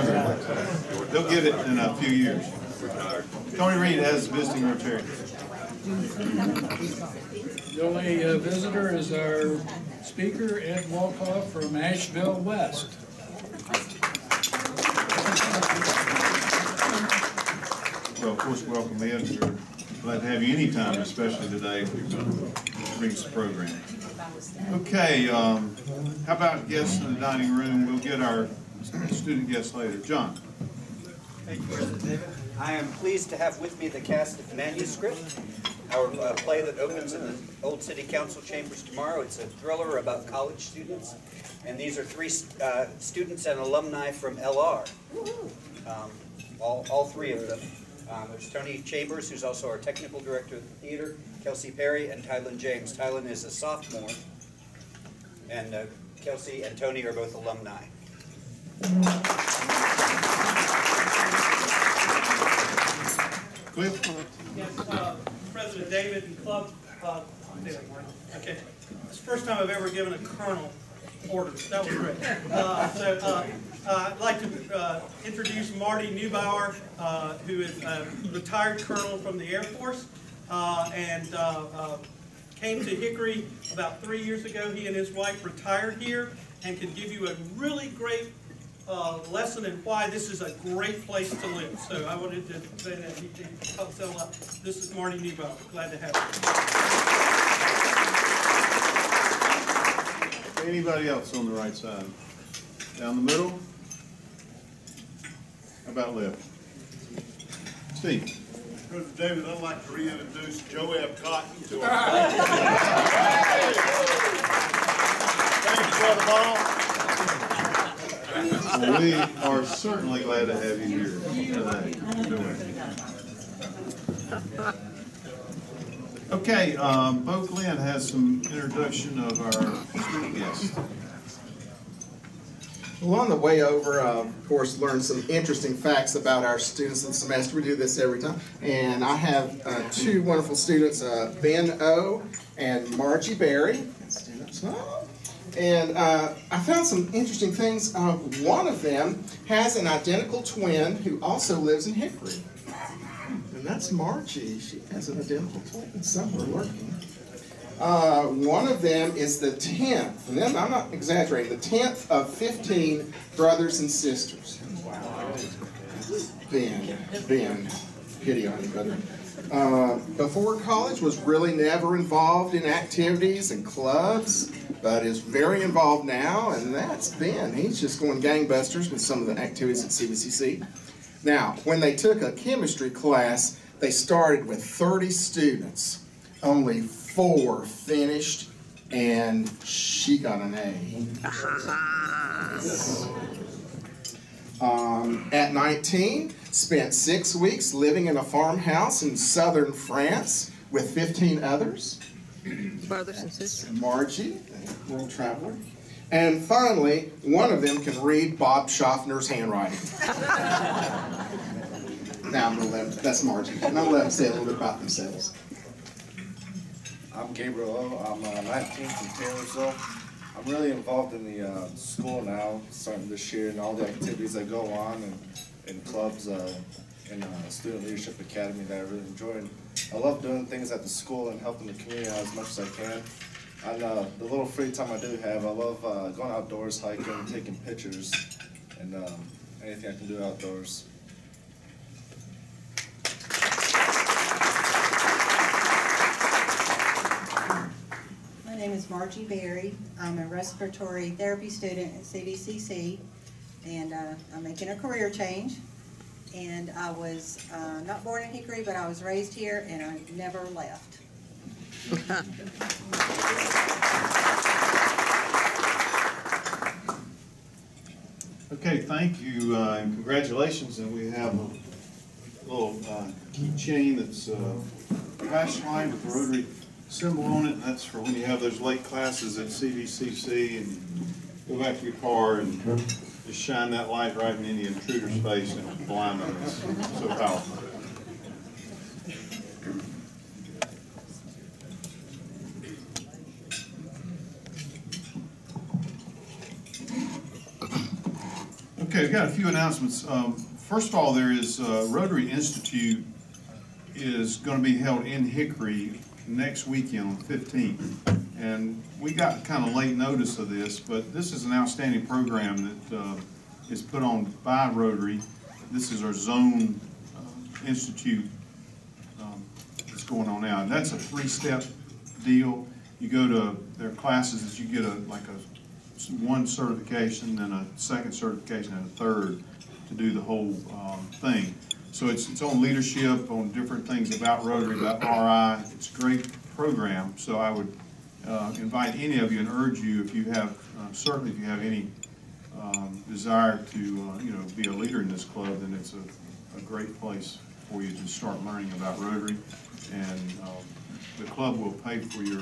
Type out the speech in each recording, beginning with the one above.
They'll get it in a few years. Tony Reed has visiting Rotary. The only visitor is our speaker, Ed Walkoff from Asheville West. Well, of course, welcome, Ed. We're glad to have you anytime, especially today. Brings the program. Okay, how about guests in the dining room? We'll get our student guests later. John. Thank you, President David. I am pleased to have with me the cast of Manuscript, our play that opens in the Old City Council chambers tomorrow. It's a thriller about college students, and these are three students and alumni from LR, all three of them. There's Tony Chambers, who's also our technical director of the theater, Kelsey Perry, and Tylen James. Tylen is a sophomore, and Kelsey and Tony are both alumni. Cliff? Yes, President David and Club. Okay, it's the first time I've ever given a colonel orders. That was great. I'd like to introduce Marty Neubauer, who is a retired colonel from the Air Force, and came to Hickory about 3 years ago. He and his wife retired here and can give you a really great lesson in why this is a great place to live. So I wanted to say that he helped sell up. This is Marty Neubauer. Glad to have you. Anybody else on the right side? Down the middle? How about left? Steve. President David, I'd like to reintroduce Joab Cotton to our Thank you, Brother Ball. We are certainly glad to have you here today. Okay, Bo Glenn has some introduction of our student guests. Well, on the way over, of course, learned some interesting facts about our students this semester. We do this every time. And I have two wonderful students, Ben O. and Margie Berry. And I found some interesting things. One of them has an identical twin who also lives in Hickory. And that's Margie. She has an identical twin somewhere lurking. One of them is the 10th, and then I'm not exaggerating, the 10th of 15 brothers and sisters. Wow. Ben, pity on you, brother. Before college was really never involved in activities and clubs, but is very involved now, and that's Ben. He's just going gangbusters with some of the activities at CBCC. Now, when they took a chemistry class, they started with 30 students. Only 4 finished, and she got an A. At 19, spent 6 weeks living in a farmhouse in southern France with 15 others. Brothers and sisters. Margie, a world traveler. And finally, one of them can read Bob Schaffner's handwriting. Now I'm going to let, that's Margie. And I'm going to let them say a little bit about themselves. I'm Gabriel O. I'm 19 from Taylorsville. I'm really involved in the school now, starting this year, and all the activities that go on, and clubs and Student Leadership Academy that I really enjoy. And I love doing things at the school and helping the community out as much as I can. And the little free time I do have, I love going outdoors, hiking, taking pictures, and anything I can do outdoors. My name is Margie Berry. I'm a respiratory therapy student at CVCC, and I'm making a career change. And I was not born in Hickory, but I was raised here, and I never left. Okay, thank you and congratulations. And we have a little keychain that's hash line with the Rotary symbol on it. And that's for when you have those late classes at CVCC and go back to your car and just shine that light right in any intruder's face and blind them. It's so powerful. Okay, Okay, got a few announcements. First of all, there is Rotary Institute is going to be held in Hickory next weekend on the 15th. And we got kind of late notice of this, but this is an outstanding program that is put on by Rotary. This is our zone institute that's going on now. And that's a 3-step deal. You go to their classes that you get one certification, then a second certification, and a third to do the whole thing. So it's on leadership, on different things about Rotary, about RI. It's a great program. So I would invite any of you and urge you, if you have, certainly if you have any desire to be a leader in this club, then it's a great place for you to start learning about Rotary. And the club will pay for your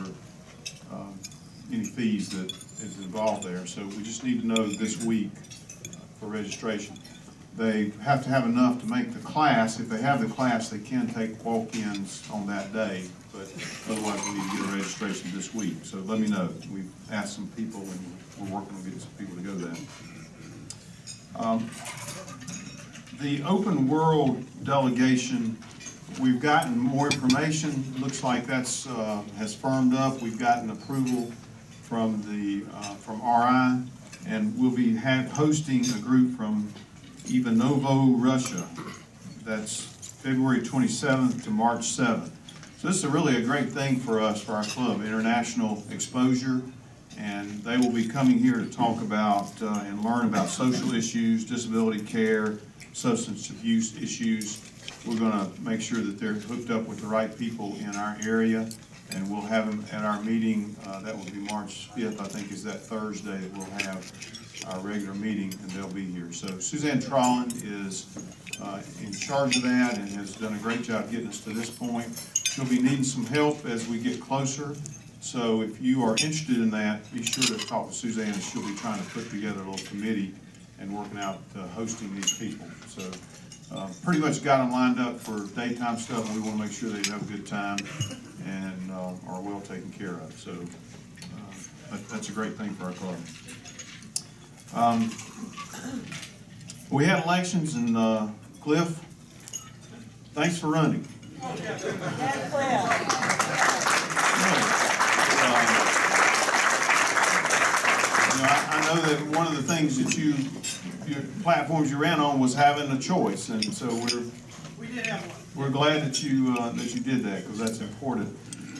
any fees that is involved there. So we just need to know this week for registration. They have to have enough to make the class. If they have the class, they can take walk-ins on that day, but otherwise we need to get a registration this week. So let me know. We've asked some people and we're working on getting some people to go to that. The Open World delegation, we've gotten more information. Looks like that's has firmed up. We've gotten approval from RI, and we'll be hosting a group from Ivanovo, Russia. That's February 27th to March 7th. So this is really a great thing for us, for our club, international exposure, and they will be coming here to talk about and learn about social issues, disability care, substance abuse issues. We're going to make sure that they're hooked up with the right people in our area, and we'll have them at our meeting. That will be March 5th, I think, is that Thursday that we'll have our regular meeting, and they'll be here. So Suzanne Trollin is in charge of that and has done a great job getting us to this point. She'll be needing some help as we get closer. So if you are interested in that, be sure to talk to Suzanne, and she'll be trying to put together a little committee and working out hosting these people. So pretty much got them lined up for daytime stuff, and we want to make sure they have a good time and are well taken care of. So that's a great thing for our club. We had elections, and Cliff, thanks for running. I know that one of the things that your platforms you ran on was having a choice, and so we're glad that you did that, because that's important.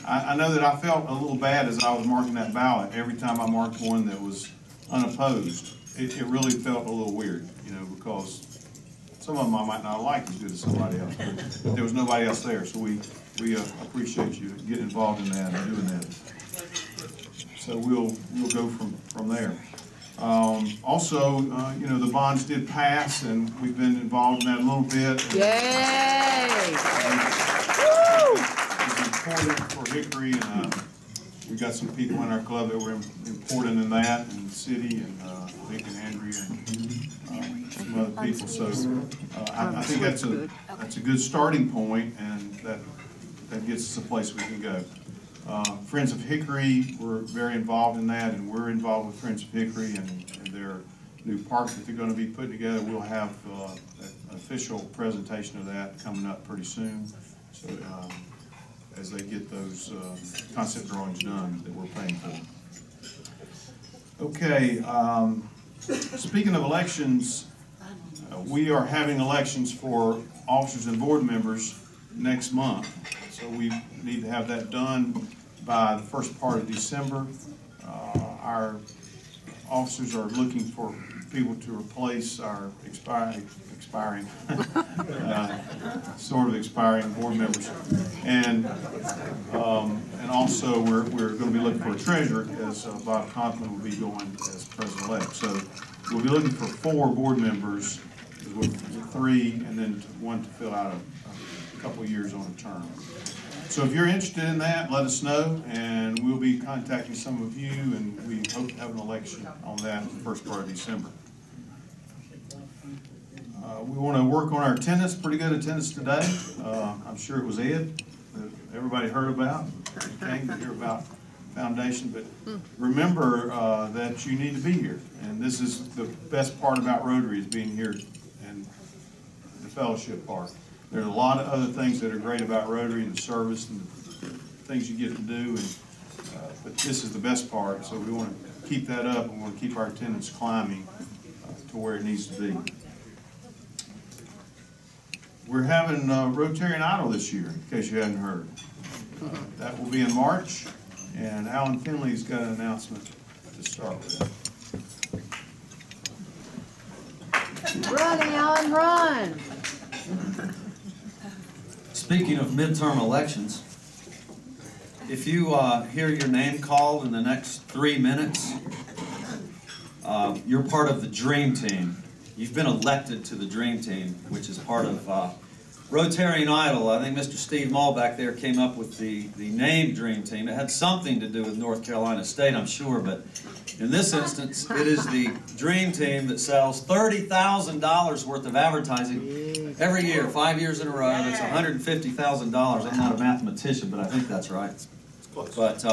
I know that I felt a little bad as I was marking that ballot. Every time I marked one that was unopposed, it really felt a little weird, because some of them I might not like as good as somebody else, but there was nobody else there. So we appreciate you getting involved in that and doing that. So we'll go from there. Also, the bonds did pass, and we've been involved in that a little bit. Yay! It's important for Hickory, and we got some people in our club that were important in that, and the city, and Vic and Andrea, and some other people. So I think that's a good starting point, and that gets us a place we can go. Friends of Hickory, we're very involved in that, and we're involved with Friends of Hickory and their new park that they're going to be putting together. We'll have an official presentation of that coming up pretty soon. So as they get those concept drawings done that we're paying for. Okay, speaking of elections, we are having elections for officers and board members next month. So we need to have that done by the first part of December. Our officers are looking for people to replace our expiring board members, and also we're going to be looking for a treasurer, as Bob Conklin will be going as president-elect. So we'll be looking for 4 board members, with 3, and then 1 to fill out a couple of years on a term. So if you're interested in that, let us know, and we'll be contacting some of you, and we hope to have an election on that in the first part of December. We want to work on our attendance, pretty good attendance today. I'm sure it was Ed that everybody heard about. He came to hear about foundation, but remember that you need to be here. And this is the best part about Rotary, is being here and the fellowship part. There's a lot of other things that are great about Rotary and the service and the things you get to do, and but this is the best part, so we want to keep that up, and we want to keep our attendance climbing to where it needs to be. We're having Rotarian Idol this year, in case you hadn't heard. That will be in March, and Alan Finley's got an announcement to start with. Run, Alan, run. Speaking of midterm elections, if you hear your name called in the next 3 minutes, you're part of the Dream Team. You've been elected to the Dream Team, which is part of Rotarian Idol. I think Mr. Steve Mall back there came up with the name Dream Team. It had something to do with North Carolina State, I'm sure, but in this instance, it is the Dream Team that sells $30,000 worth of advertising every year, 5 years in a row. That's $150,000. I'm not a mathematician, but I think that's right. But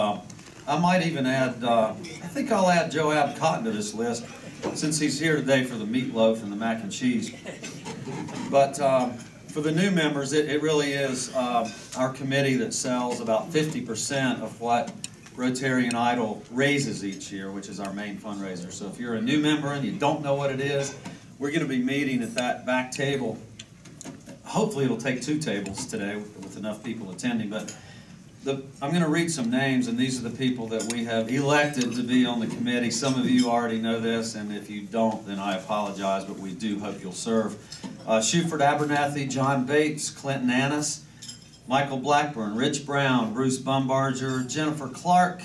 I might even add, I think I'll add Joab Cotton to this list, since he's here today for the meatloaf and the mac and cheese. But for the new members, it really is our committee that sells about 50% of what Rotarian Idol raises each year, which is our main fundraiser. So if you're a new member and you don't know what it is, we're going to be meeting at that back table. Hopefully it'll take 2 tables today with enough people attending. But I'm going to read some names, and these are the people that we have elected to be on the committee. Some of you already know this, and if you don't, then I apologize, but we do hope you'll serve. Shuford Abernathy, John Bates, Clinton Annis, Michael Blackburn, Rich Brown, Bruce Bumbarger, Jennifer Clark,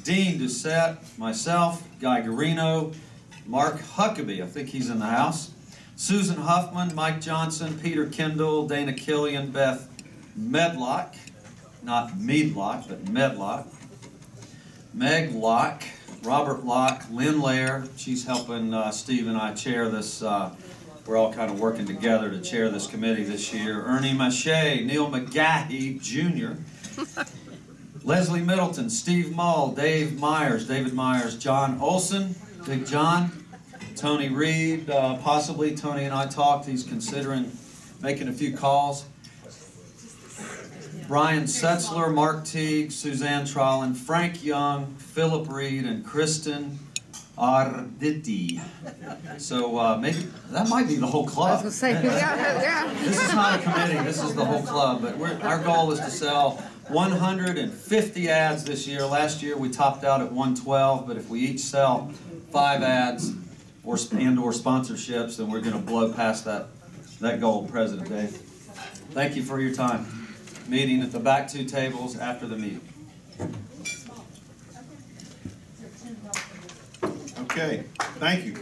Dean Doucette, myself, Guy Garino, Mark Huckabee, I think he's in the house, Susan Huffman, Mike Johnson, Peter Kendall, Dana Killian, Beth Medlock, not Meadlock, but Medlock, Meg Locke, Robert Locke, Lynn Lair, she's helping Steve and I chair this. We're all kind of working together to chair this committee this year. Ernie Mache, Neil McGahee Jr., Leslie Middleton, Steve Mull, David Myers, John Olson, Big John, Tony Reed, possibly Tony and I talked, he's considering making a few calls. Brian Setzler, Mark Teague, Suzanne Trollin, Frank Young, Philip Reed, and Kristen Arditi. So maybe that might be the whole club. I was going to say, yeah. This is not a committee, this is the whole club. But our goal is to sell 150 ads this year. Last year we topped out at 112, but if we each sell 5 ads or sponsorships, then we're going to blow past that goal, President Dave. Thank you for your time. Meeting at the back 2 tables after the meeting. Okay, thank you.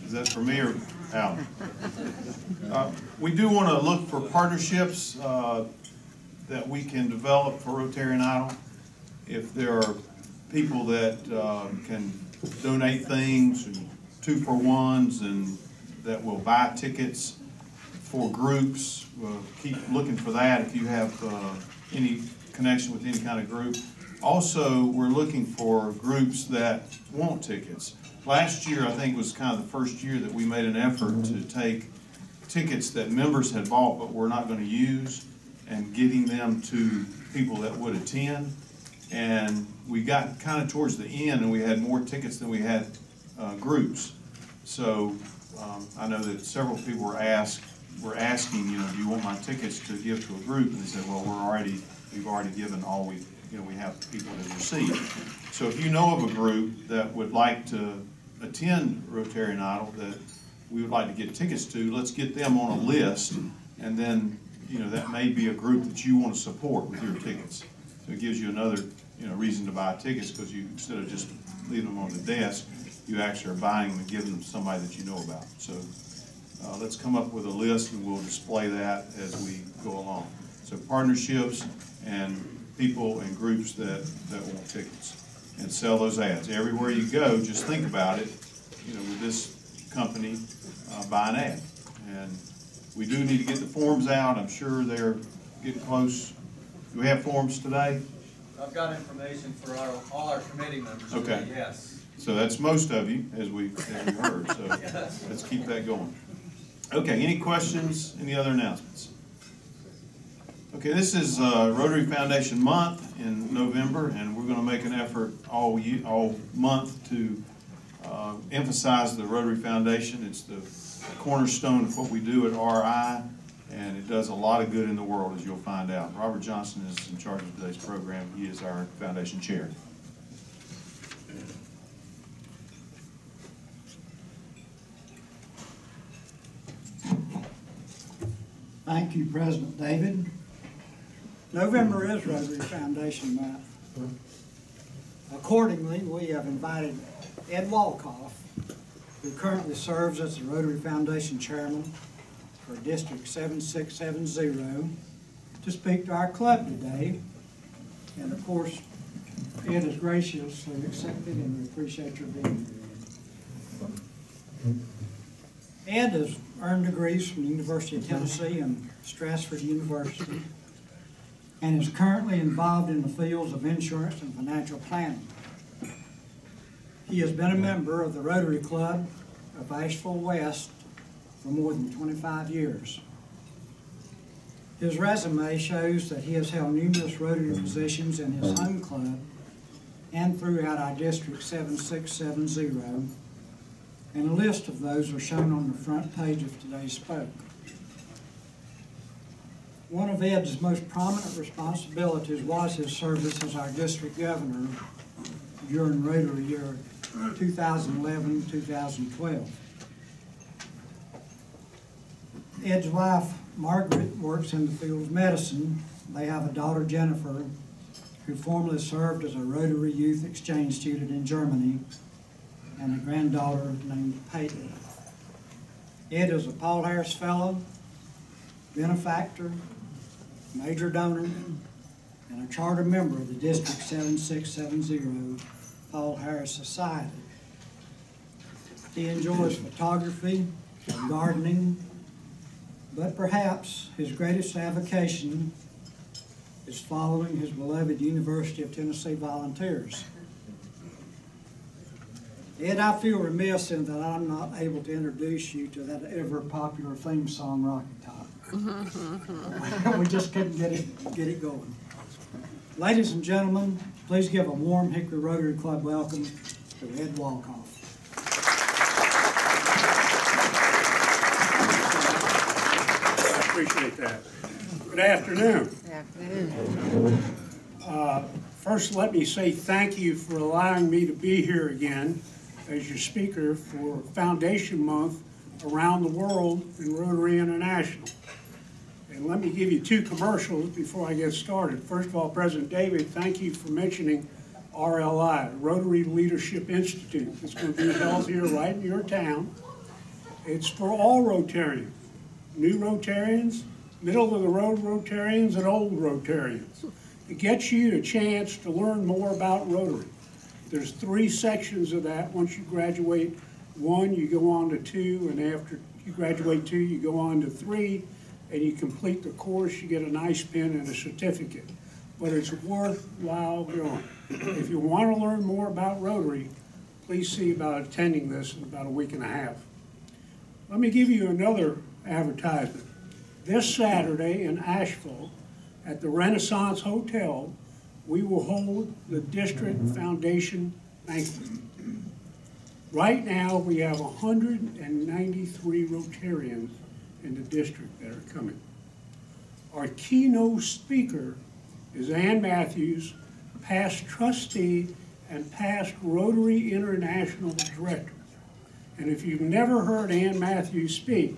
Is that for me or Alan? We do want to look for partnerships that we can develop for Rotarian Idol. If there are people that can donate things, and 2-for-1s, and that will buy tickets for groups, keep looking for that if you have any connection with any kind of group. Also, we're looking for groups that want tickets. Last year, I think, was kind of the first year that we made an effort to take tickets that members had bought but were not going to use and getting them to people that would attend. And we got kind of towards the end and we had more tickets than we had groups. So I know that several people were asking, do you want my tickets to give to a group? And they said, well, we've already given all we have people to receive. So if you know of a group that would like to attend Rotarian Idol that we would like to get tickets to, let's get them on a list, and then that may be a group that you want to support with your tickets. So it gives you another reason to buy tickets, because you, instead of just leaving them on the desk, you actually are buying them and giving them to somebody that you know about. So let's come up with a list and we'll display that as we go along. So partnerships and people and groups that want tickets, and sell those ads. Everywhere you go, just think about it, with this company, buy an ad. And we do need to get the forms out. I'm sure they're getting close. Do we have forms today? I've got information for all our committee members. Okay. Yes. So that's most of you, as we heard, so let's keep that going. Okay, any questions, any other announcements? Okay, this is Rotary Foundation Month in November, and we're going to make an effort all month to emphasize the Rotary Foundation. It's the cornerstone of what we do at RI, and it does a lot of good in the world, as you'll find out. Robert Johnson is in charge of today's program. He is our foundation chair. Thank you, President David. November is Rotary Foundation Month. Accordingly, we have invited Ed Walkoff, who currently serves as the Rotary Foundation Chairman for District 7670, to speak to our club today. And of course, Ed is graciously accepted, and we appreciate your being here. Ed has earned degrees from the University of Tennessee and Strasford University, and is currently involved in the fields of insurance and financial planning. He has been a member of the Rotary Club of Asheville West for more than 25 years. His resume shows that he has held numerous Rotary positions in his home club and throughout our District 7670, and a list of those are shown on the front page of today's spoke. One of Ed's most prominent responsibilities was his service as our district governor during Rotary year 2011-2012. Ed's wife, Margaret, works in the field of medicine. They have a daughter, Jennifer, who formerly served as a Rotary Youth Exchange student in Germany, and a granddaughter named Peyton. Ed is a Paul Harris Fellow, benefactor, major donor, and a charter member of the District 7670 Paul Harris Society. He enjoys photography and gardening, but perhaps his greatest avocation is following his beloved University of Tennessee volunteers. Ed, I feel remiss in that I'm not able to introduce you to that ever popular theme song, Rocket Top. We just couldn't get it going. Ladies and gentlemen, please give a warm Hickory Rotary Club welcome to Ed Walkoff. I appreciate that. Good afternoon. Good afternoon. First, let me say thank you for allowing me to be here again as your speaker for Foundation Month around the world in Rotary International. And let me give you two commercials before I get started. First of all, President David, thank you for mentioning RLI, Rotary Leadership Institute. It's going to be held here right in your town. It's for all Rotarians, new Rotarians, middle of the road Rotarians, and old Rotarians. It gets you a chance to learn more about Rotary. There's 3 sections of that. Once you graduate 1, you go on to 2, and after you graduate 2, you go on to 3, and you complete the course, you get a nice pin and a certificate. But it's worthwhile going. If you want to learn more about Rotary, please see about attending this in about a week and a half. Let me give you another advertisement. This Saturday in Asheville, at the Renaissance Hotel, we will hold the District Foundation Banquet. Right now, we have 193 Rotarians in the district that are coming. Our keynote speaker is Ann Matthews, past trustee and past Rotary International Director. And if you've never heard Ann Matthews speak,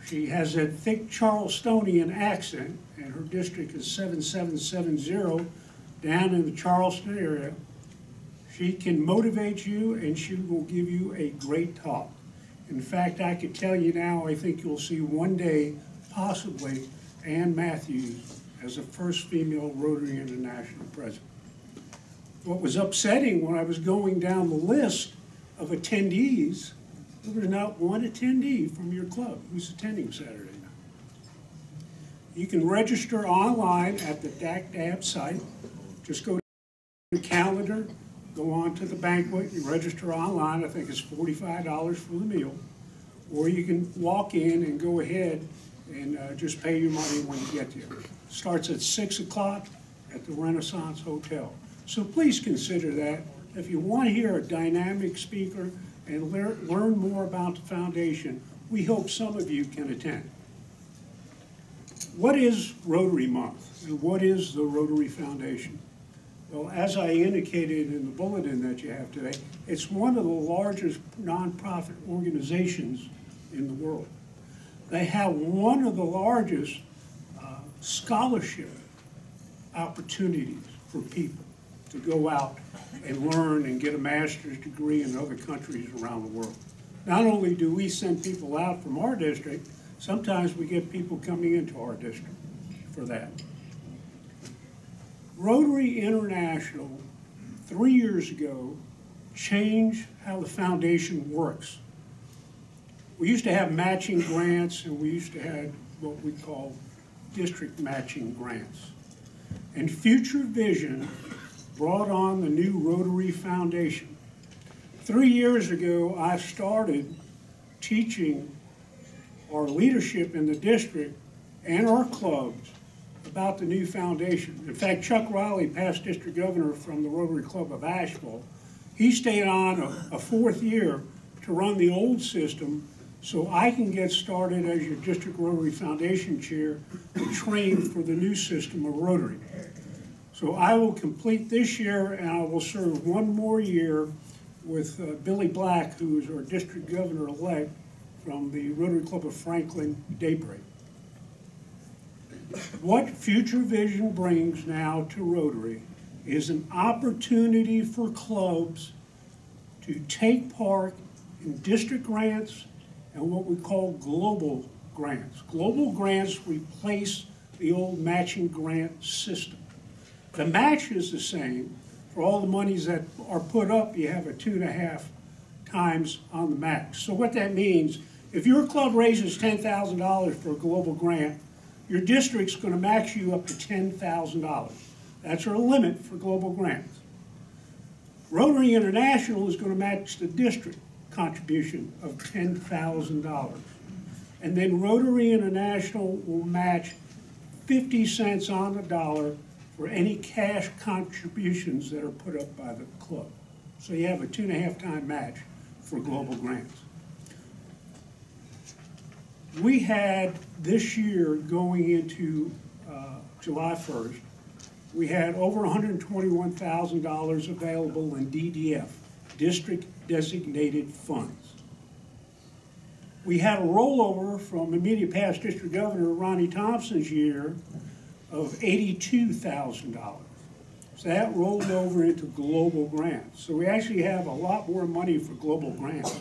she has that thick Charlestonian accent, and her district is 7770 down in the Charleston area. She can motivate you, and she will give you a great talk. In fact, I could tell you now, I think you'll see one day, possibly, Ann Matthews as the first female Rotary International president. What was upsetting when I was going down the list of attendees, there was not one attendee from your club who's attending Saturday night. You can register online at the DACDAB site. Just go the calendar, go on to the banquet, you register online, I think it's $45 for the meal, or you can walk in and go ahead and just pay your money when you get there. Starts at 6 o'clock at the Renaissance Hotel. So please consider that. If you want to hear a dynamic speaker and learn more about the foundation, we hope some of you can attend. What is Rotary Month, and what is the Rotary Foundation? Well, as I indicated in the bulletin that you have today, it's one of the largest nonprofit organizations in the world. They have one of the largest scholarship opportunities for people to go out and learn and get a master's degree in other countries around the world. Not only do we send people out from our district, sometimes we get people coming into our district for that. Rotary International, 3 years ago, changed how the foundation works. We used to have matching grants, and we used to have what we call district matching grants. And Future Vision brought on the new Rotary Foundation. 3 years ago, I started teaching our leadership in the district and our clubs about the new foundation. In fact, Chuck Riley, past district governor from the Rotary Club of Asheville, he stayed on a 4th year to run the old system so I can get started as your district Rotary Foundation chair to train for the new system of Rotary. So I will complete this year, and I will serve 1 more year with Billy Black, who is our district governor-elect from the Rotary Club of Franklin Daybreak. What Future Vision brings now to Rotary is an opportunity for clubs to take part in district grants and what we call global grants. Global grants replace the old matching grant system. The match is the same. For all the monies that are put up, you have a 2.5 times on the match. So what that means, if your club raises $10,000 for a global grant, your district's going to max you up to $10,000. That's our limit for global grants. Rotary International is going to match the district contribution of $10,000. And then Rotary International will match 50 cents on the dollar for any cash contributions that are put up by the club. So you have a 2.5 time match for global grants. We had this year going into July 1st, we had over $121,000 available in DDF, district designated funds. We had a rollover from immediate past district governor Ronnie Thompson's year of $82,000. So that rolled over into global grants. So we actually have a lot more money for global grants.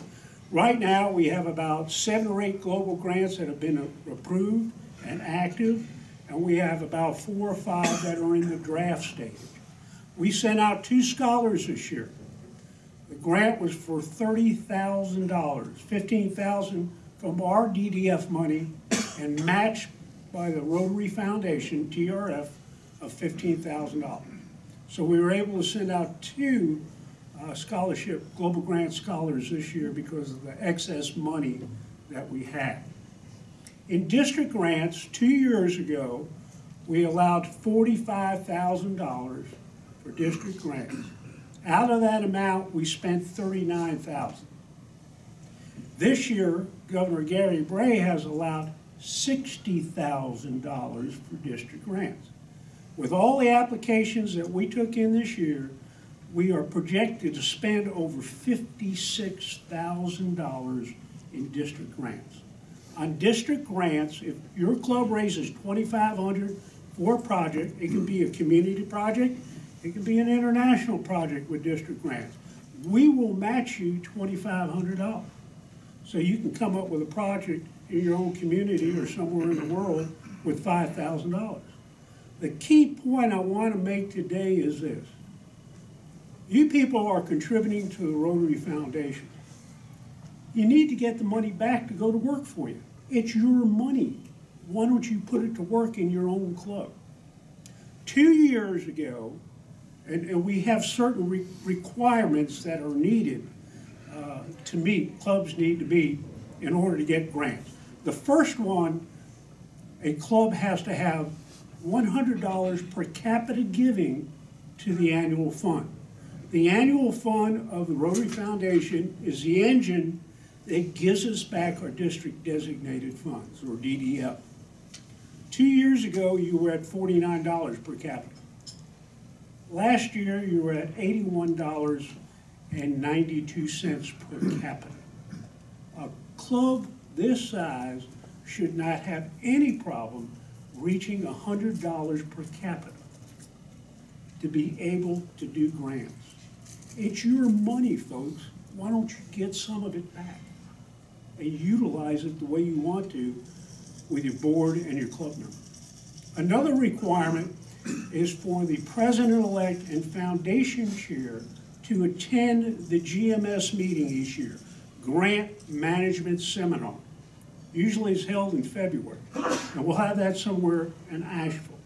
Right now, we have about 7 or 8 global grants that have been approved and active, and we have about 4 or 5 that are in the draft stage. We sent out 2 scholars this year. The grant was for $30,000, $15,000 from our DDF money and matched by the Rotary Foundation, TRF, of $15,000. So we were able to send out 2 scholarship, global grant scholars this year because of the excess money that we had. In district grants, 2 years ago, we allowed $45,000 for district grants. Out of that amount, we spent $39,000. This year, Governor Gary Bray has allowed $60,000 for district grants. With all the applications that we took in this year, we are projected to spend over $56,000 in district grants. On district grants, if your club raises $2,500 for a project, it can be a community project, it can be an international project with district grants. We will match you $2,500. So you can come up with a project in your own community or somewhere in the world with $5,000. The key point I want to make today is this. You people are contributing to the Rotary Foundation. You need to get the money back to go to work for you. It's your money. Why don't you put it to work in your own club? 2 years ago, And we have certain requirements that are needed to meet, clubs need to meet in order to get grants. The first one, a club has to have $100 per capita giving to the annual fund. The annual fund of the Rotary Foundation is the engine that gives us back our district designated funds, or DDF. 2 years ago, you were at $49 per capita. Last year, you were at $81.92 per capita. A club this size should not have any problem reaching $100 per capita to be able to do grants. It's your money, folks. Why don't you get some of it back and utilize it the way you want to with your board and your club members? Another requirement is for the president-elect and foundation chair to attend the GMS meeting each year, Grant Management Seminar. Usually it's held in February, and we'll have that somewhere in Asheville.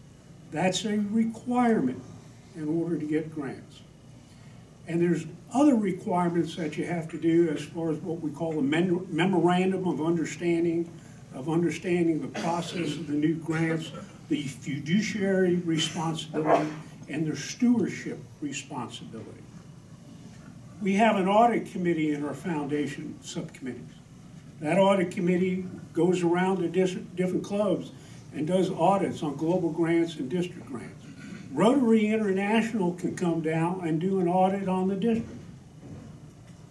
That's a requirement in order to get grants. And there's other requirements that you have to do as far as what we call a memorandum of understanding the process of the new grants, the fiduciary responsibility, and their stewardship responsibility. We have an audit committee in our foundation subcommittees. That audit committee goes around to different clubs and does audits on global grants and district grants. Rotary International can come down and do an audit on the district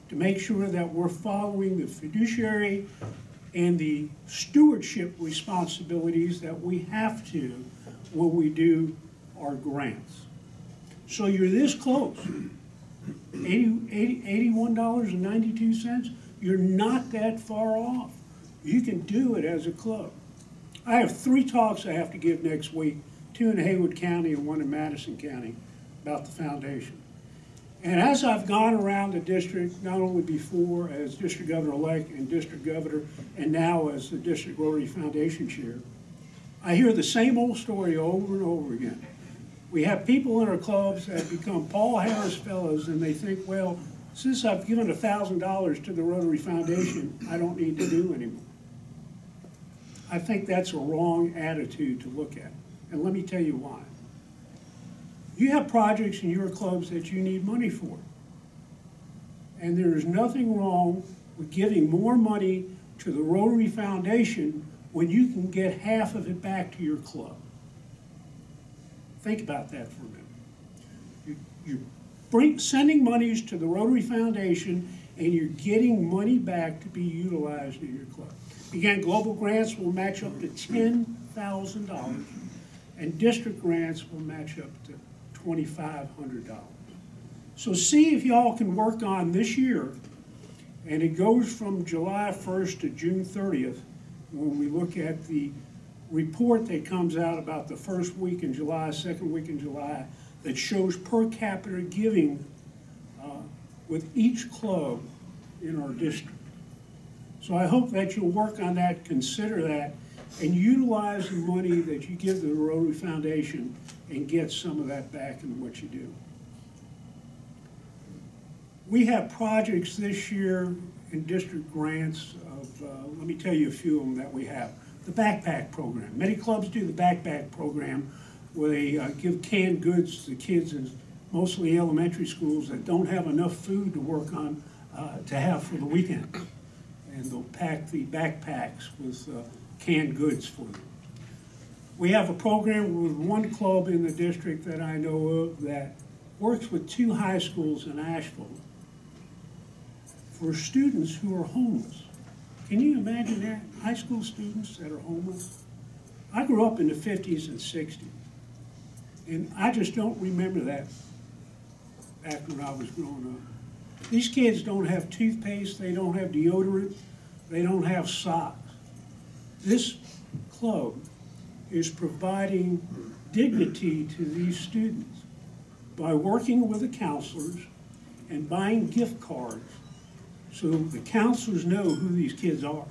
to make sure that we're following the fiduciary and the stewardship responsibilities that we have to when we do our grants. So you're this close, $81.92, you're not that far off. You can do it as a club. I have 3 talks I have to give next week, 2 in Haywood County and 1 in Madison County about the foundation. And as I've gone around the district, not only before as district governor-elect and district governor, and now as the district Rotary Foundation chair, I hear the same old story over and over again. We have people in our clubs that become Paul Harris fellows, and they think, well, since I've given $1,000 to the Rotary Foundation, I don't need to do anymore. I think that's a wrong attitude to look at, and let me tell you why. You have projects in your clubs that you need money for. And there is nothing wrong with giving more money to the Rotary Foundation when you can get half of it back to your club. Think about that for a minute. You're sending monies to the Rotary Foundation and you're getting money back to be utilized in your club. Again, global grants will match up to $10,000 and district grants will match up to $2,500. So see if y'all can work on this year, and it goes from July 1st to June 30th when we look at the report that comes out about the first week in July, second week in July, that shows per capita giving with each club in our district. So I hope that you'll work on that, consider that, and utilize the money that you give to the Rotary Foundation and get some of that back in what you do. We have projects this year in district grants of, let me tell you a few of them that we have. The backpack program. Many clubs do the backpack program where they give canned goods to kids in mostly elementary schools that don't have enough food to work on, to have for the weekend. And they'll pack the backpacks with canned goods for them. We have a program with one club in the district that I know of that works with 2 high schools in Asheville for students who are homeless. Can you imagine that? High school students that are homeless? I grew up in the 50s and 60s, and I just don't remember that back when I was growing up. These kids don't have toothpaste, they don't have deodorant, they don't have socks. This club is providing dignity to these students by working with the counselors and buying gift cards so the counselors know who these kids are.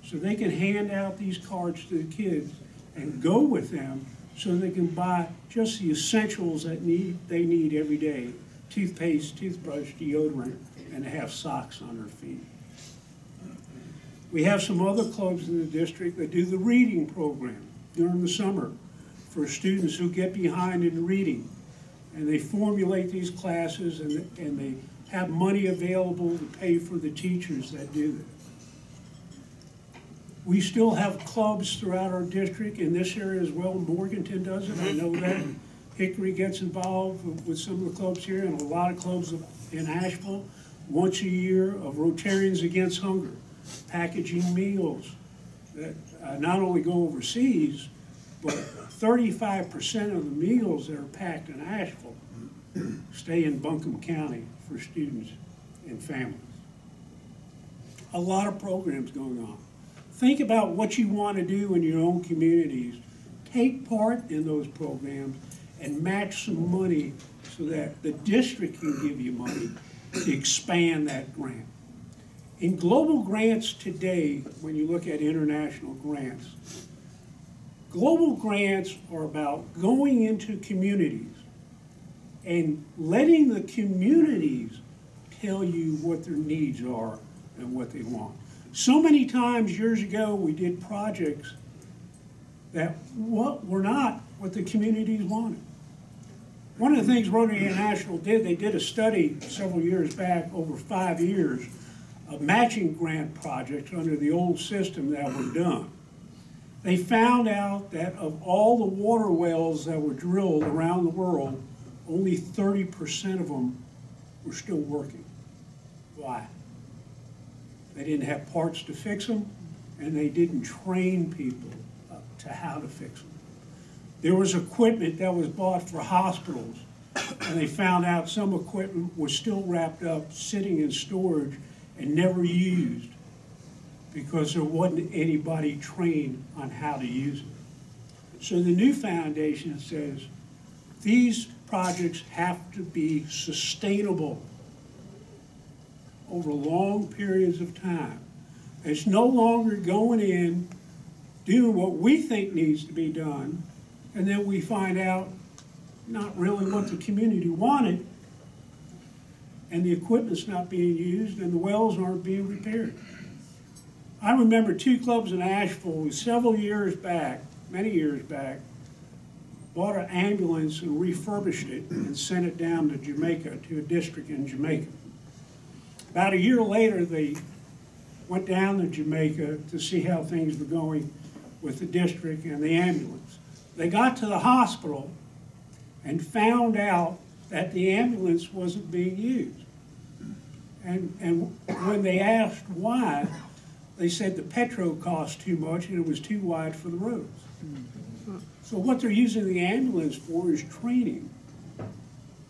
So they can hand out these cards to the kids and go with them so they can buy just the essentials that they need every day: toothpaste, toothbrush, deodorant, and to have socks on their feet. We have some other clubs in the district that do the reading program during the summer for students who get behind in reading. And they formulate these classes, and they have money available to pay for the teachers that do that. We still have clubs throughout our district, in this area as well. Morganton does it, I know that. Hickory gets involved with some of the clubs here, and a lot of clubs in Asheville. Once a year of Rotarians Against Hunger, packaging meals that not only go overseas, but 35% of the meals that are packed in Asheville stay in Buncombe County for students and families. A lot of programs going on. Think about what you want to do in your own communities. Take part in those programs and match some money so that the district can give you money to expand that grant. In global grants today, when you look at international grants, global grants are about going into communities and letting the communities tell you what their needs are and what they want. So many times years ago, we did projects that were not what the communities wanted. One of the things Rotary International did, they did a study several years back, over 5 years, of matching grant projects under the old system that were done. They found out that of all the water wells that were drilled around the world, only 30% of them were still working. Why? They didn't have parts to fix them, and they didn't train people to how to fix them. There was equipment that was bought for hospitals, and they found out some equipment was still wrapped up, sitting in storage, and never used because there wasn't anybody trained on how to use it. So the new foundation says these projects have to be sustainable over long periods of time. It's no longer going in, doing what we think needs to be done, and then we find out not really what the community wanted, and the equipment's not being used, and the wells aren't being repaired. I remember 2 clubs in Asheville several years back, many years back, bought an ambulance and refurbished it and sent it down to Jamaica, to a district in Jamaica. About a year later, they went down to Jamaica to see how things were going with the district and the ambulance. They got to the hospital and found out that the ambulance wasn't being used. And when they asked why, they said the petrol cost too much and it was too wide for the roads. So what they're using the ambulance for is training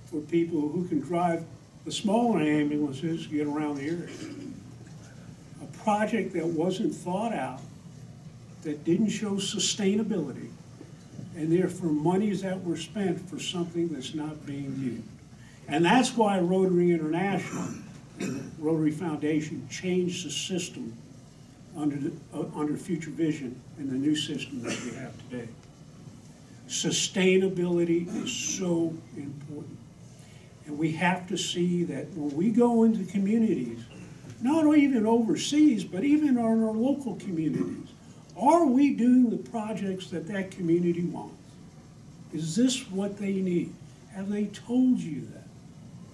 for people who can drive the smaller ambulances to get around the area. A project that wasn't thought out, that didn't show sustainability, and therefore monies that were spent for something that's not being used. And that's why Rotary International and the Rotary Foundation changed the system under Future Vision and the new system that we have today. Sustainability is so important. And we have to see that when we go into communities, not even overseas, but even in our local communities, are we doing the projects that that community wants? Is this what they need? Have they told you that?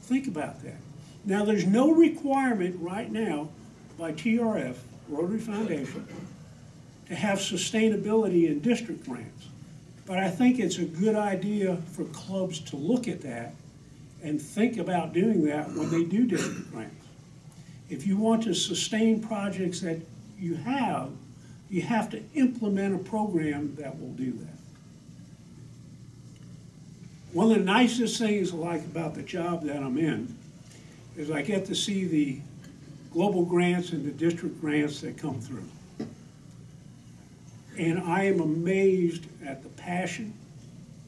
Think about that. Now, there's no requirement right now by TRF, Rotary Foundation, to have sustainability in district grants. But I think it's a good idea for clubs to look at that and think about doing that when they do district grants. If you want to sustain projects that you have to implement a program that will do that. One of the nicest things I like about the job that I'm in is I get to see the global grants and the district grants that come through. And I am amazed at the passion,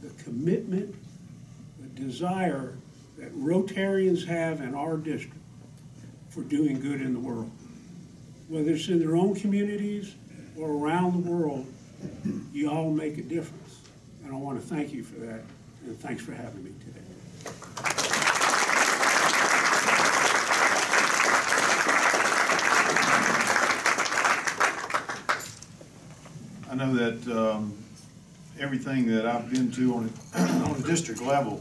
the commitment, the desire that Rotarians have in our district for doing good in the world. Whether it's in their own communities or around the world, you all make a difference. And And I want to thank you for that, and thanks for having me today. I know that everything that I've been to on a district level,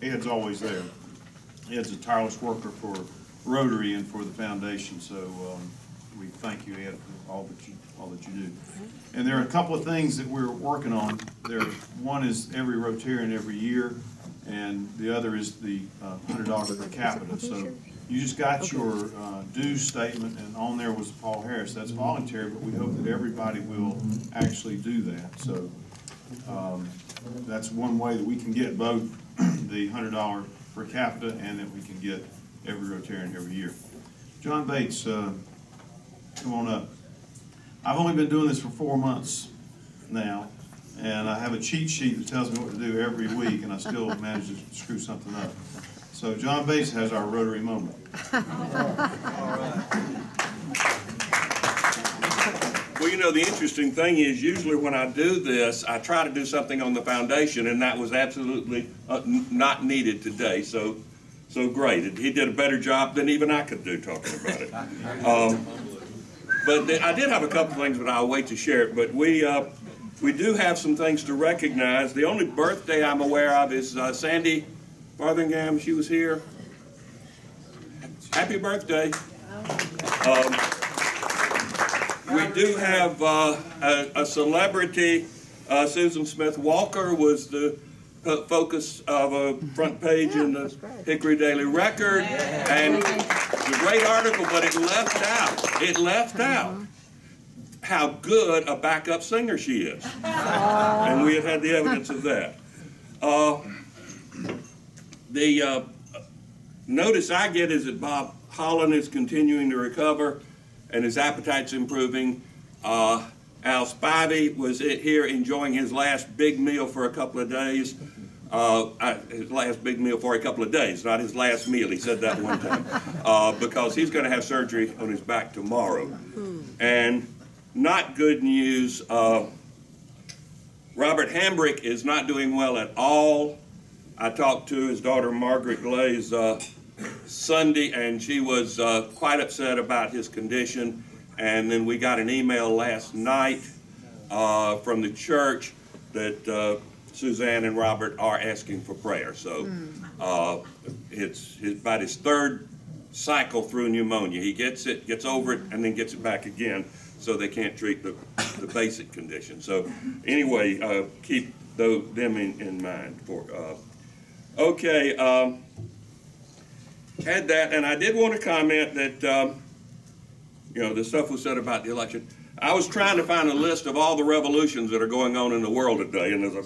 Ed's always there. Ed's a tireless worker for Rotary and for the foundation, so we thank you, Ed, for all that you do. And there are a couple of things that we're working on. One is every Rotarian every year, and the other is the $100 per capita. So you just got your dues statement, and on there was Paul Harris. That's voluntary, but we hope that everybody will actually do that. So that's one way that we can get both the $100 per capita and that we can get every Rotarian every year. John Bates, come on up. I've only been doing this for 4 months now, and I have a cheat sheet that tells me what to do every week, and I still manage to screw something up. So John Bates has our Rotary moment. All Well, you know, the interesting thing is usually when I do this, I try to do something on the foundation, and that was absolutely not needed today. So great. He did a better job than even I could do talking about it. But I did have a couple things, but I'll wait to share it. But we do have some things to recognize. The only birthday I'm aware of is Sandy Farthingham. She was here. Happy birthday. We do have a celebrity. Susan Smith Walker was the focus of a front page in the Hickory Daily Record, and it's a great article, but it left out how good a backup singer she is, and we have had the evidence of that. The notice I get is that Bob Holland is continuing to recover and his appetite's improving. Al Spivey was here enjoying his last big meal for a couple of days. His last big meal for a couple of days, not his last meal. He said that one time. Because he's going to have surgery on his back tomorrow. And not good news, Robert Hambrick is not doing well at all. I talked to his daughter Margaret Glaze Sunday, and she was quite upset about his condition. And then we got an email last night from the church that Suzanne and Robert are asking for prayer. So it's about his third cycle through pneumonia. He gets it, gets over it, and then gets it back again, so they can't treat the basic condition. So anyway, keep them in mind. Okay. Had that, and I did want to comment that, you know, the stuff was said about the election. I was trying to find a list of all the revolutions that are going on in the world today, and there's a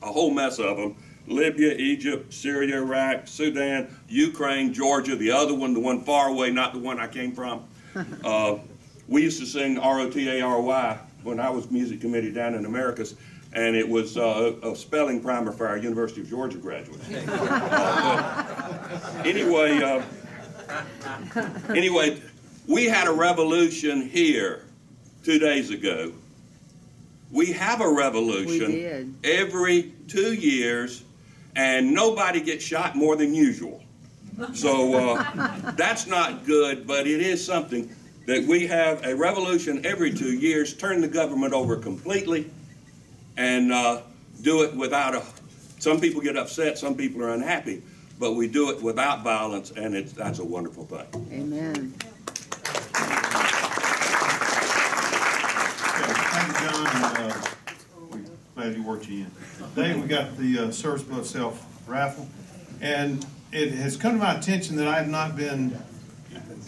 whole mess of them. Libya, Egypt, Syria, Iraq, Sudan, Ukraine, Georgia, the other one, the one far away, not the one I came from. We used to sing R-O-T-A-R-Y when I was music committee down in Americas, and it was a spelling primer for our University of Georgia graduates. Anyway, we had a revolution here 2 days ago. We have a revolution every 2 years, and nobody gets shot more than usual. So that's not good, but it is something that we have a revolution every 2 years, turn the government over completely, and do it without some people get upset, some people are unhappy, but we do it without violence, and that's a wonderful thing. Amen. Thank you, John, and we're glad you worked you in. Today we got the Service Above Self raffle, and it has come to my attention that I have not been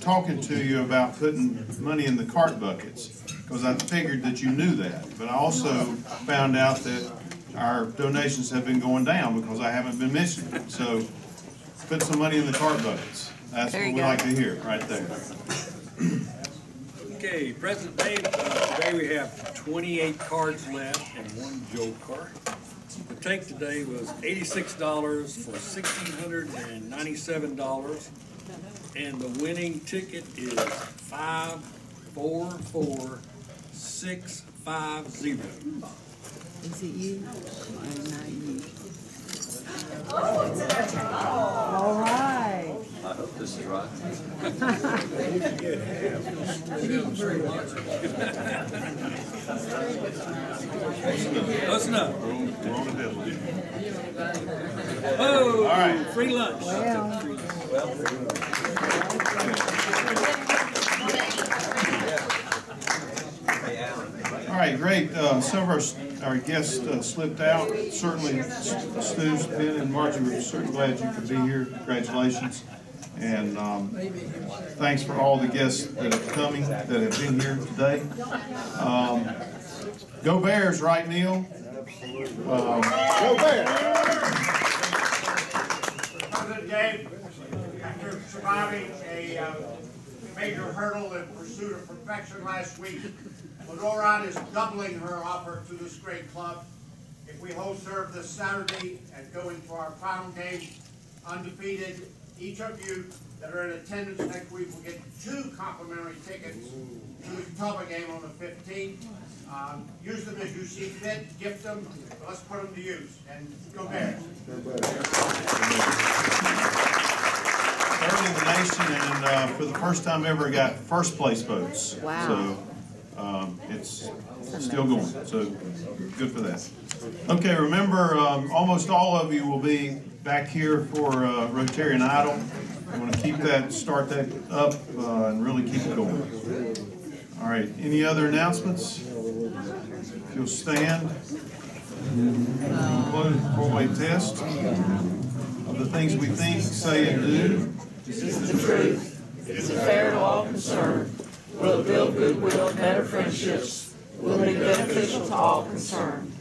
talking to you about putting money in the cart buckets, because I figured that you knew that. But I also found out that our donations have been going down because I haven't been mentioning it. So put some money in the cart buckets. That's what we like to hear right there. Okay, President Dave, today we have 28 cards left and 1 joker. The take today was $86 for $1,697, and the winning ticket is 544650. Is it you or not you? All right. I hope this is right. Close enough. We're on the deadline. Oh, All right. free lunch. All right, great. Some of our guests slipped out. Certainly, Stu's been, and Margie, we're certainly glad you could be here. Congratulations. And thanks for all the guests that have been here today. Go Bears, right, Neil? Go Bears! President Dave, after surviving a major hurdle in pursuit of perfection last week, Rotary is doubling her offer to this great club. If we hold serve this Saturday and go into our final game undefeated, each of you that are in attendance next week will get 2 complimentary tickets to the Catawba game on the 15th. Use them as you see fit, gift them, but let's put them to use, and go Bears. Third in the nation, and for the first time ever got first place votes. Wow. So it's still going, so good for that. Okay, remember, almost all of you will be back here for Rotarian Idol. I want to start that up and really keep it going. All right, any other announcements? If you'll stand. Close the four-way test of the things we think, say, and do. Is the truth. Is it fair to all concerned? Will it build goodwill, better friendships? Will it be beneficial to all concerned?